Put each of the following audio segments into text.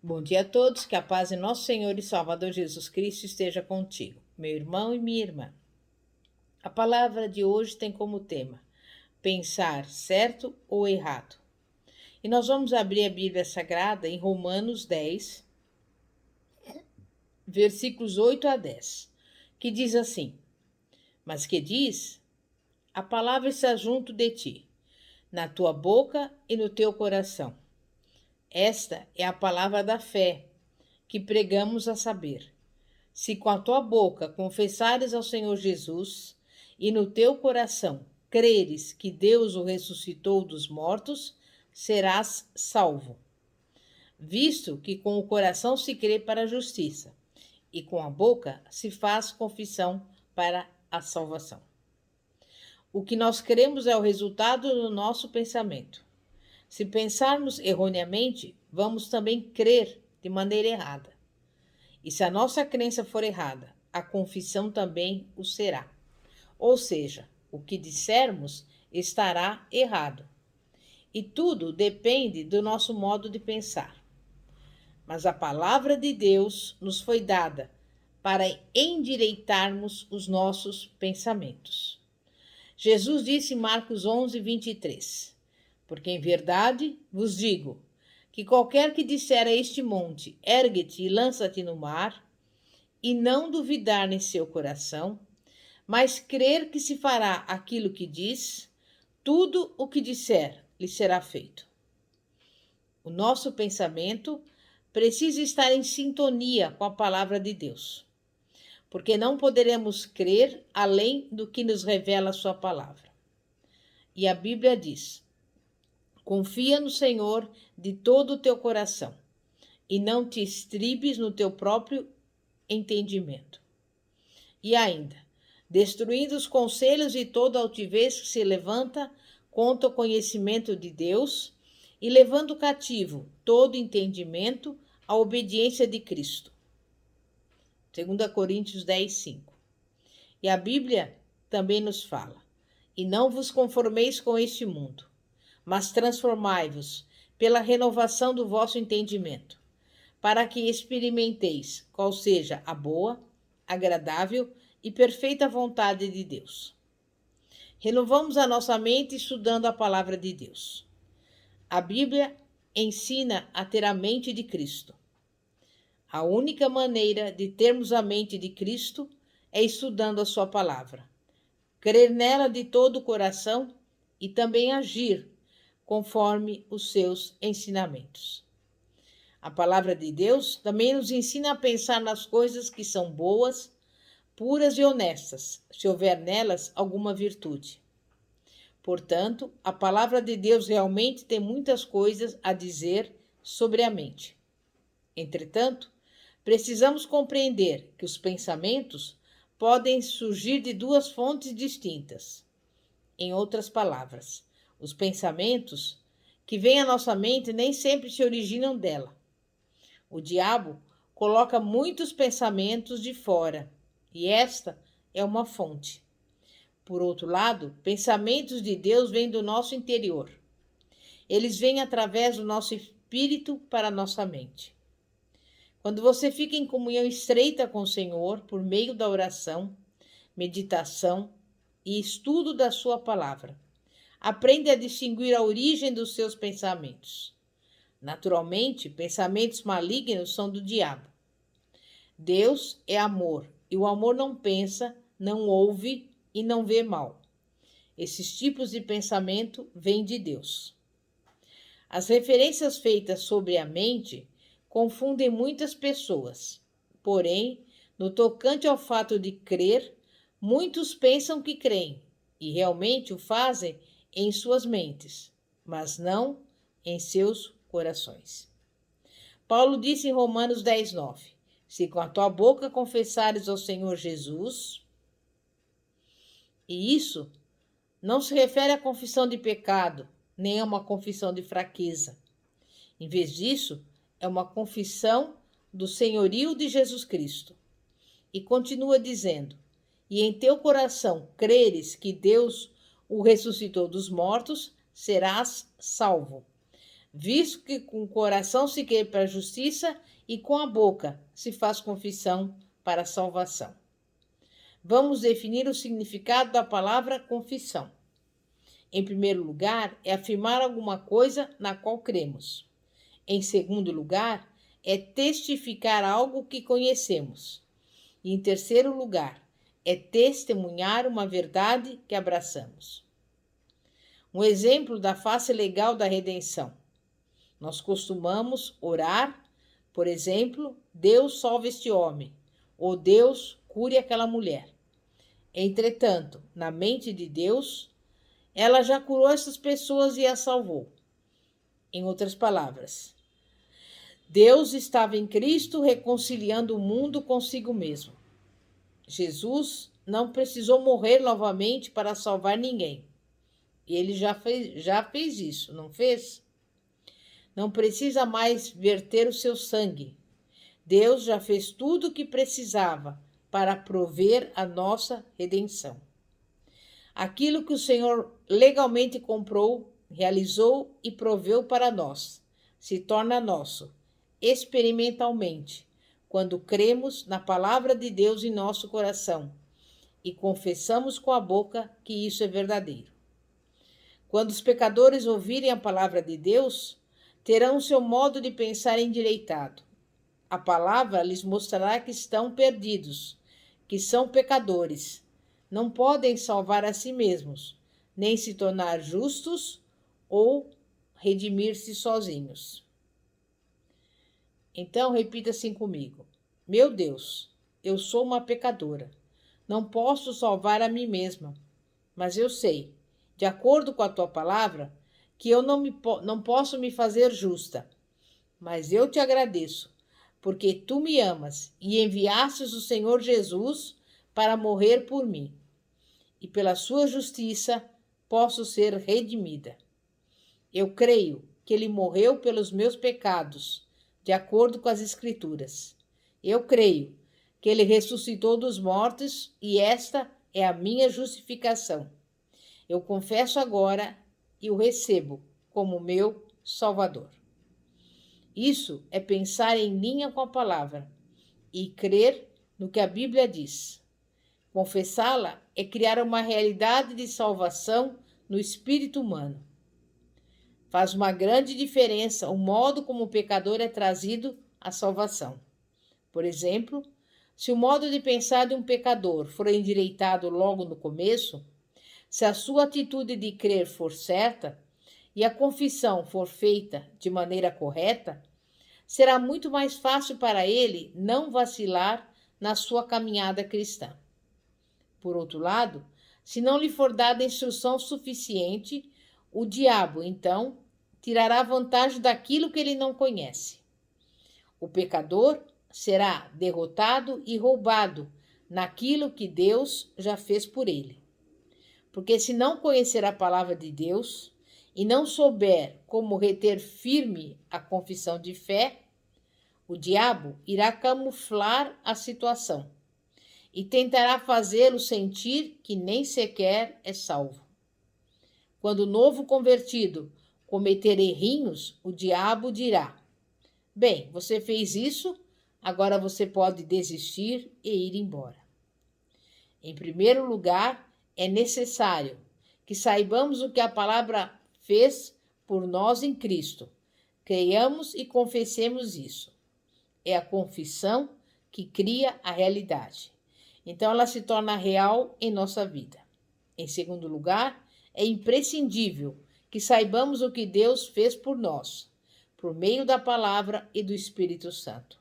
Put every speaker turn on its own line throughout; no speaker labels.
Bom dia a todos, que a paz de nosso Senhor e Salvador Jesus Cristo esteja contigo, meu irmão e minha irmã. A palavra de hoje tem como tema pensar certo ou errado. E nós vamos abrir a Bíblia Sagrada em Romanos 10, versículos 8 a 10, que diz assim: Mas que diz? A palavra está junto de ti, na tua boca e no teu coração. Esta é a palavra da fé que pregamos, a saber: se com a tua boca confessares ao Senhor Jesus e no teu coração creres que Deus o ressuscitou dos mortos, serás salvo. Visto que com o coração se crê para a justiça e com a boca se faz confissão para a salvação. O que nós cremos é o resultado do nosso pensamento. Se pensarmos erroneamente, vamos também crer de maneira errada. E se a nossa crença for errada, a confissão também o será. Ou seja, o que dissermos estará errado. E tudo depende do nosso modo de pensar. Mas a palavra de Deus nos foi dada para endireitarmos os nossos pensamentos. Jesus disse em Marcos 11, 23: Porque em verdade vos digo que qualquer que disser a este monte, ergue-te e lança-te no mar, e não duvidar em seu coração, mas crer que se fará aquilo que diz, tudo o que disser lhe será feito. O nosso pensamento precisa estar em sintonia com a palavra de Deus, porque não poderemos crer além do que nos revela a sua palavra. E a Bíblia diz: confia no Senhor de todo o teu coração e não te estribes no teu próprio entendimento. E ainda, destruindo os conselhos e toda altivez que se levanta contra o conhecimento de Deus e levando cativo todo entendimento à obediência de Cristo. 2 Coríntios 10, 5. E a Bíblia também nos fala: e não vos conformeis com este mundo, mas transformai-vos pela renovação do vosso entendimento, para que experimenteis qual seja a boa, agradável e perfeita vontade de Deus. Renovamos a nossa mente estudando a palavra de Deus. A Bíblia ensina a ter a mente de Cristo. A única maneira de termos a mente de Cristo é estudando a sua palavra, crer nela de todo o coração e também agir conforme os seus ensinamentos. A palavra de Deus também nos ensina a pensar nas coisas que são boas, puras e honestas, se houver nelas alguma virtude. Portanto, a palavra de Deus realmente tem muitas coisas a dizer sobre a mente. Entretanto, precisamos compreender que os pensamentos podem surgir de duas fontes distintas. Em outras palavras, os pensamentos que vêm à nossa mente nem sempre se originam dela. O diabo coloca muitos pensamentos de fora, e esta é uma fonte. Por outro lado, pensamentos de Deus vêm do nosso interior. Eles vêm através do nosso espírito para a nossa mente. Quando você fica em comunhão estreita com o Senhor por meio da oração, meditação e estudo da sua palavra, aprende a distinguir a origem dos seus pensamentos. Naturalmente, pensamentos malignos são do diabo. Deus é amor, e o amor não pensa, não ouve e não vê mal. Esses tipos de pensamento vêm de Deus. As referências feitas sobre a mente confundem muitas pessoas. Porém, no tocante ao fato de crer, muitos pensam que creem e realmente o fazem em suas mentes, mas não em seus corações. Paulo disse em Romanos 10, 9: se com a tua boca confessares ao Senhor Jesus, e isso não se refere à confissão de pecado, nem a uma confissão de fraqueza. Em vez disso, é uma confissão do senhorio de Jesus Cristo. E continua dizendo: e em teu coração creres que Deus o ressuscitou dos mortos, serás salvo. visto que com o coração se crê para a justiça e com a boca se faz confissão para a salvação. Vamos definir o significado da palavra confissão. Em primeiro lugar, é afirmar alguma coisa na qual cremos. Em segundo lugar, é testificar algo que conhecemos. E em terceiro lugar, é testemunhar uma verdade que abraçamos. Um exemplo da face legal da redenção. Nós costumamos orar, por exemplo, Deus salve este homem, ou Deus cure aquela mulher. Entretanto, na mente de Deus, ela já curou essas pessoas e as salvou. Em outras palavras, Deus estava em Cristo reconciliando o mundo consigo mesmo. Jesus não precisou morrer novamente para salvar ninguém. E ele já fez isso, não fez? Não precisa mais verter o seu sangue. Deus já fez tudo o que precisava para prover a nossa redenção. Aquilo que o Senhor legalmente comprou, realizou e proveu para nós, se torna nosso, experimentalmente, quando cremos na palavra de Deus em nosso coração e confessamos com a boca que isso é verdadeiro. Quando os pecadores ouvirem a palavra de Deus, terão seu modo de pensar endireitado. A palavra lhes mostrará que estão perdidos, que são pecadores, não podem salvar a si mesmos, nem se tornar justos ou redimir-se sozinhos. Então, repita assim comigo: meu Deus, eu sou uma pecadora. Não posso salvar a mim mesma, mas eu sei, de acordo com a tua palavra, que eu não posso me fazer justa. Mas eu te agradeço, porque tu me amas e enviastes o Senhor Jesus para morrer por mim. E pela sua justiça posso ser redimida. Eu creio que ele morreu pelos meus pecados, de acordo com as Escrituras. Eu creio que ele ressuscitou dos mortos e esta é a minha justificação. Eu confesso agora e o recebo como meu Salvador. Isso é pensar em linha com a palavra e crer no que a Bíblia diz. Confessá-la é criar uma realidade de salvação no espírito humano. Faz uma grande diferença o modo como o pecador é trazido à salvação. Por exemplo, se o modo de pensar de um pecador for endireitado logo no começo, se a sua atitude de crer for certa e a confissão for feita de maneira correta, será muito mais fácil para ele não vacilar na sua caminhada cristã. Por outro lado, se não lhe for dada instrução suficiente, o diabo, então, tirará vantagem daquilo que ele não conhece. O pecador será derrotado e roubado naquilo que Deus já fez por ele. Porque se não conhecer a palavra de Deus e não souber como reter firme a confissão de fé, o diabo irá camuflar a situação e tentará fazê-lo sentir que nem sequer é salvo. Quando o novo convertido cometer errinhos, o diabo dirá: bem, você fez isso, agora você pode desistir e ir embora. Em primeiro lugar, é necessário que saibamos o que a palavra fez por nós em Cristo. Creiamos e confessemos isso. É a confissão que cria a realidade. Então, ela se torna real em nossa vida. Em segundo lugar, é imprescindível que saibamos o que Deus fez por nós, por meio da palavra e do Espírito Santo.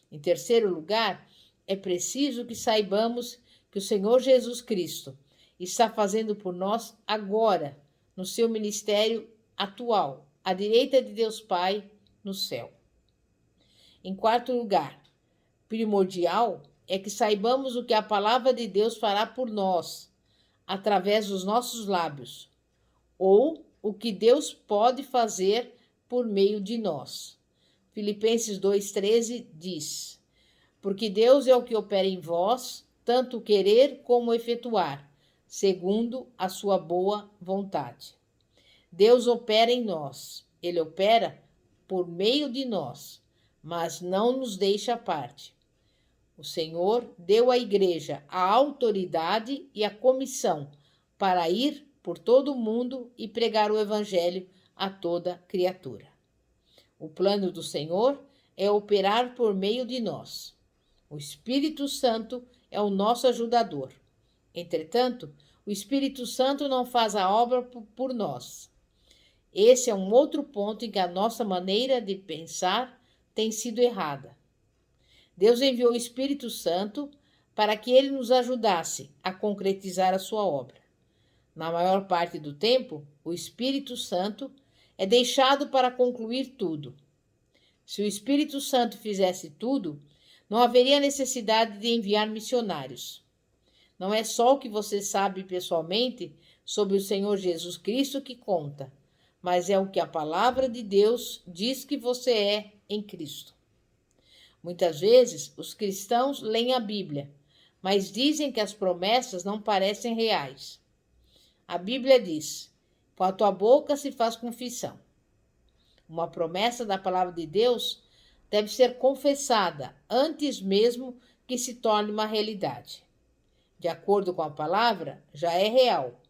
Em terceiro lugar, é preciso que saibamos que o Senhor Jesus Cristo está fazendo por nós agora, no seu ministério atual, à direita de Deus Pai, no céu. Em quarto lugar, primordial é que saibamos o que a palavra de Deus fará por nós, através dos nossos lábios, ou o que Deus pode fazer por meio de nós. Filipenses 2,13 diz: porque Deus é o que opera em vós, tanto querer como efetuar, segundo a sua boa vontade. Deus opera em nós, Ele opera por meio de nós, mas não nos deixa à parte. O Senhor deu à igreja a autoridade e a comissão para ir por todo o mundo e pregar o evangelho a toda criatura. O plano do Senhor é operar por meio de nós. O Espírito Santo é o nosso ajudador. Entretanto, o Espírito Santo não faz a obra por nós. Esse é um outro ponto em que a nossa maneira de pensar tem sido errada. Deus enviou o Espírito Santo para que ele nos ajudasse a concretizar a sua obra. Na maior parte do tempo, o Espírito Santo é deixado para concluir tudo. Se o Espírito Santo fizesse tudo, não haveria necessidade de enviar missionários. Não é só o que você sabe pessoalmente sobre o Senhor Jesus Cristo que conta, mas é o que a palavra de Deus diz que você é em Cristo. Muitas vezes, os cristãos leem a Bíblia, mas dizem que as promessas não parecem reais. A Bíblia diz: com a tua boca se faz confissão. Uma promessa da palavra de Deus deve ser confessada antes mesmo que se torne uma realidade. De acordo com a palavra, já é real.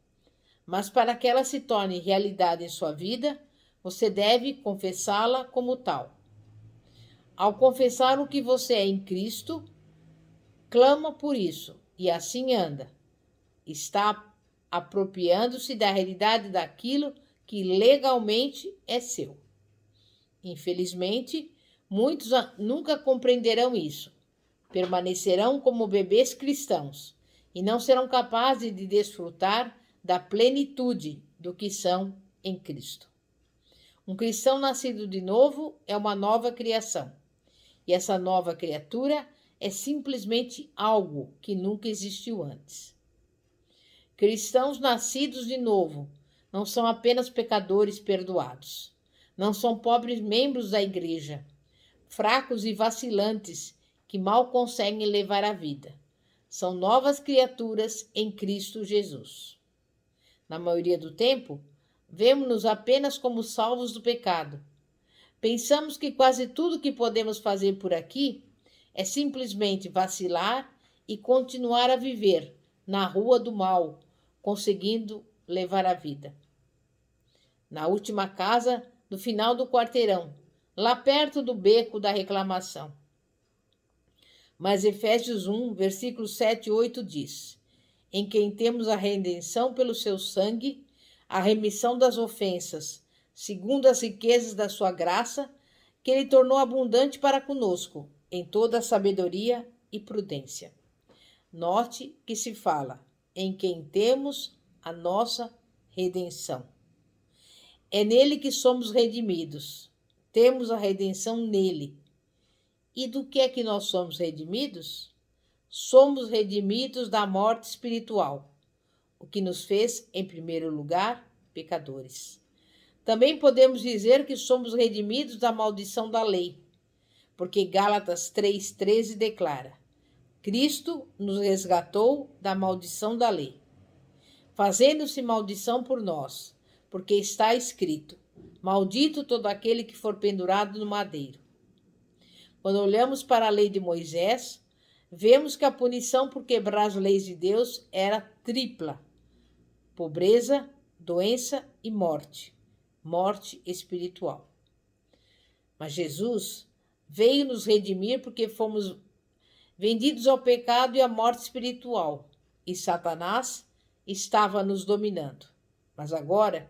Mas para que ela se torne realidade em sua vida, você deve confessá-la como tal. Ao confessar o que você é em Cristo, clama por isso e assim anda. Está apropriando-se da realidade daquilo que legalmente é seu. Infelizmente, muitos nunca compreenderão isso. Permanecerão como bebês cristãos e não serão capazes de desfrutar da plenitude do que são em Cristo. Um cristão nascido de novo é uma nova criação. E essa nova criatura é simplesmente algo que nunca existiu antes. Cristãos nascidos de novo não são apenas pecadores perdoados. Não são pobres membros da igreja, fracos e vacilantes que mal conseguem levar a vida. São novas criaturas em Cristo Jesus. Na maioria do tempo, vemos-nos apenas como salvos do pecado. Pensamos que quase tudo que podemos fazer por aqui é simplesmente vacilar e continuar a viver na rua do mal, conseguindo levar a vida. Na última casa, no final do quarteirão, lá perto do beco da reclamação. Mas Efésios 1, versículos 7 e 8 diz: em quem temos a redenção pelo seu sangue, a remissão das ofensas, segundo as riquezas da sua graça, que ele tornou abundante para conosco, em toda a sabedoria e prudência. Note que se fala, em quem temos a nossa redenção. É nele que somos redimidos. Temos a redenção nele. E do que é que nós somos redimidos? Somos redimidos da morte espiritual, o que nos fez, em primeiro lugar, pecadores. Também podemos dizer que somos redimidos da maldição da lei, porque Gálatas 3,13 declara: Cristo nos resgatou da maldição da lei, fazendo-se maldição por nós, porque está escrito: maldito todo aquele que for pendurado no madeiro. Quando olhamos para a lei de Moisés, vemos que a punição por quebrar as leis de Deus era tripla: pobreza, doença e morte espiritual. Mas Jesus veio nos redimir porque fomos vendidos ao pecado e à morte espiritual, e Satanás estava nos dominando. Mas agora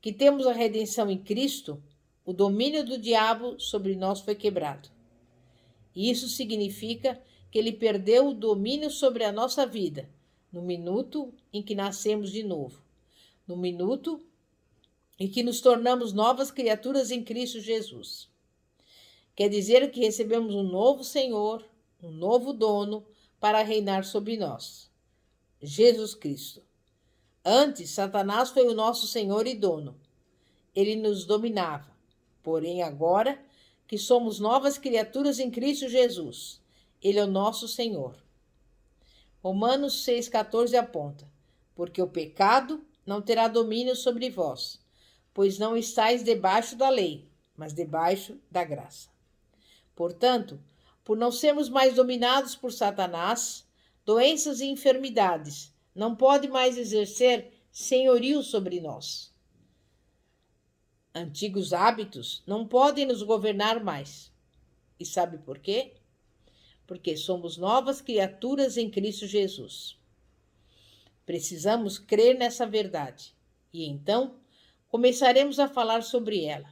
que temos a redenção em Cristo, o domínio do diabo sobre nós foi quebrado. Isso significa que ele perdeu o domínio sobre a nossa vida no minuto em que nascemos de novo, no minuto em que nos tornamos novas criaturas em Cristo Jesus. Quer dizer que recebemos um novo Senhor, um novo dono para reinar sobre nós, Jesus Cristo. Antes, Satanás foi o nosso Senhor e dono. Ele nos dominava. Porém, agora que somos novas criaturas em Cristo Jesus, Ele é o nosso Senhor. Romanos 6,14 aponta: porque o pecado não terá domínio sobre vós, pois não estáis debaixo da lei, mas debaixo da graça. Portanto, por não sermos mais dominados por Satanás, doenças e enfermidades não podem mais exercer senhorio sobre nós. Antigos hábitos não podem nos governar mais. E sabe por quê? Porque somos novas criaturas em Cristo Jesus. Precisamos crer nessa verdade e então começaremos a falar sobre ela.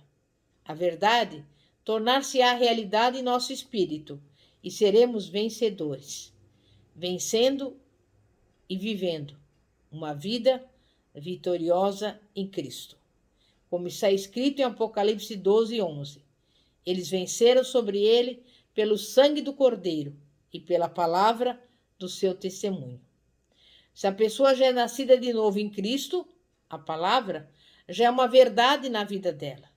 A verdade tornar-se-á realidade em nosso espírito e seremos vencedores, vencendo e vivendo uma vida vitoriosa em Cristo. Como está escrito em Apocalipse 12:11. Eles venceram sobre ele pelo sangue do Cordeiro e pela palavra do seu testemunho. Se a pessoa já é nascida de novo em Cristo, a palavra já é uma verdade na vida dela.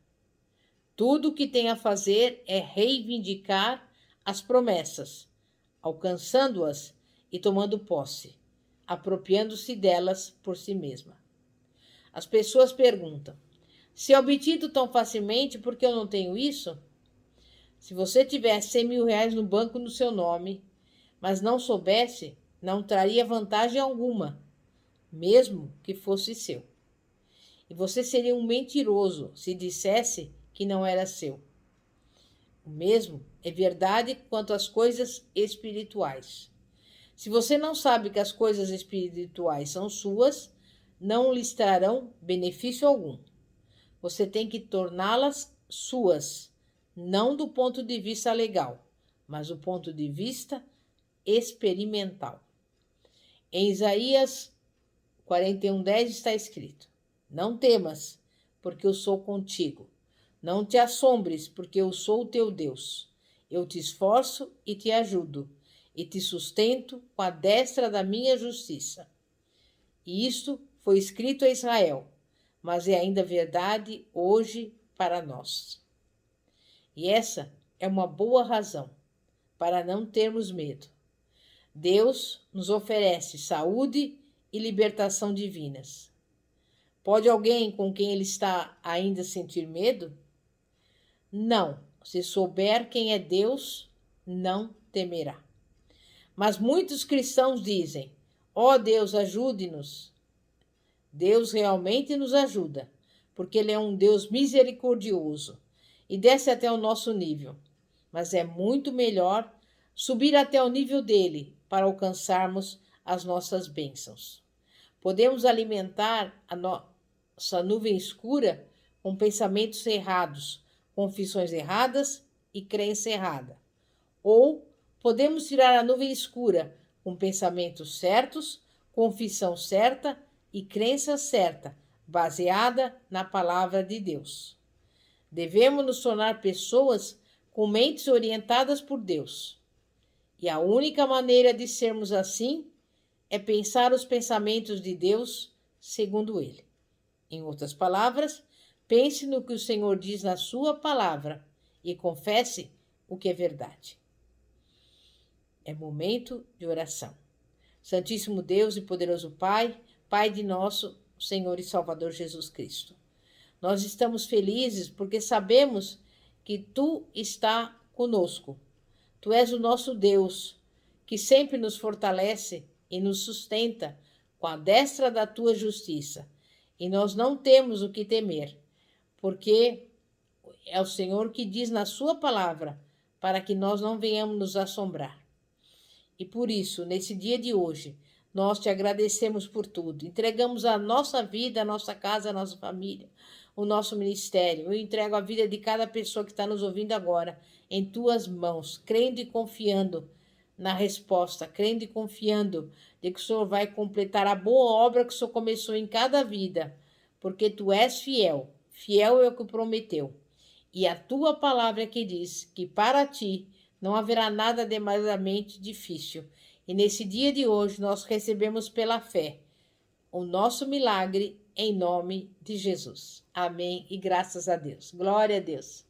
Tudo o que tem a fazer é reivindicar as promessas, alcançando-as e tomando posse, apropriando-se delas por si mesma. As pessoas perguntam: se é obtido tão facilmente, por que eu não tenho isso? Se você tivesse 100 mil reais no banco no seu nome, mas não soubesse, não traria vantagem alguma, mesmo que fosse seu. E você seria um mentiroso se dissesse que não era seu. O mesmo é verdade quanto às coisas espirituais. Se você não sabe que as coisas espirituais são suas, não lhes trarão benefício algum. Você tem que torná-las suas, não do ponto de vista legal, mas do ponto de vista experimental. Em Isaías 41:10 está escrito: não temas, porque eu sou contigo. Não te assombres, porque eu sou o teu Deus. Eu te esforço e te ajudo, e te sustento com a destra da minha justiça. E isto foi escrito a Israel, mas é ainda verdade hoje para nós. E essa é uma boa razão para não termos medo. Deus nos oferece saúde e libertação divinas. Pode alguém com quem ele está ainda sentir medo? Não, se souber quem é Deus, não temerá. Mas muitos cristãos dizem: ó Deus, ajude-nos. Deus realmente nos ajuda, porque Ele é um Deus misericordioso e desce até o nosso nível. Mas é muito melhor subir até o nível dele para alcançarmos as nossas bênçãos. Podemos alimentar a nossa nuvem escura com pensamentos errados, confissões erradas e crença errada. Ou podemos tirar a nuvem escura com pensamentos certos, confissão certa e crença certa, baseada na palavra de Deus. Devemos nos tornar pessoas com mentes orientadas por Deus. E a única maneira de sermos assim é pensar os pensamentos de Deus segundo Ele. Em outras palavras, pense no que o Senhor diz na sua palavra e confesse o que é verdade. É momento de oração. Santíssimo Deus e poderoso Pai, Pai de nosso Senhor e Salvador Jesus Cristo. Nós estamos felizes porque sabemos que Tu está conosco. Tu és o nosso Deus, que sempre nos fortalece e nos sustenta com a destra da Tua justiça. E nós não temos o que temer, porque é o Senhor que diz na sua palavra, para que nós não venhamos nos assombrar. E por isso, nesse dia de hoje, nós te agradecemos por tudo. Entregamos a nossa vida, a nossa casa, a nossa família, o nosso ministério. Eu entrego a vida de cada pessoa que está nos ouvindo agora em tuas mãos, crendo e confiando na resposta, crendo e confiando de que o Senhor vai completar a boa obra que o Senhor começou em cada vida, porque tu és fiel, fiel é o que prometeu. E a tua palavra que diz que para ti não haverá nada demasiadamente difícil. E nesse dia de hoje nós recebemos pela fé o nosso milagre em nome de Jesus. Amém e graças a Deus. Glória a Deus.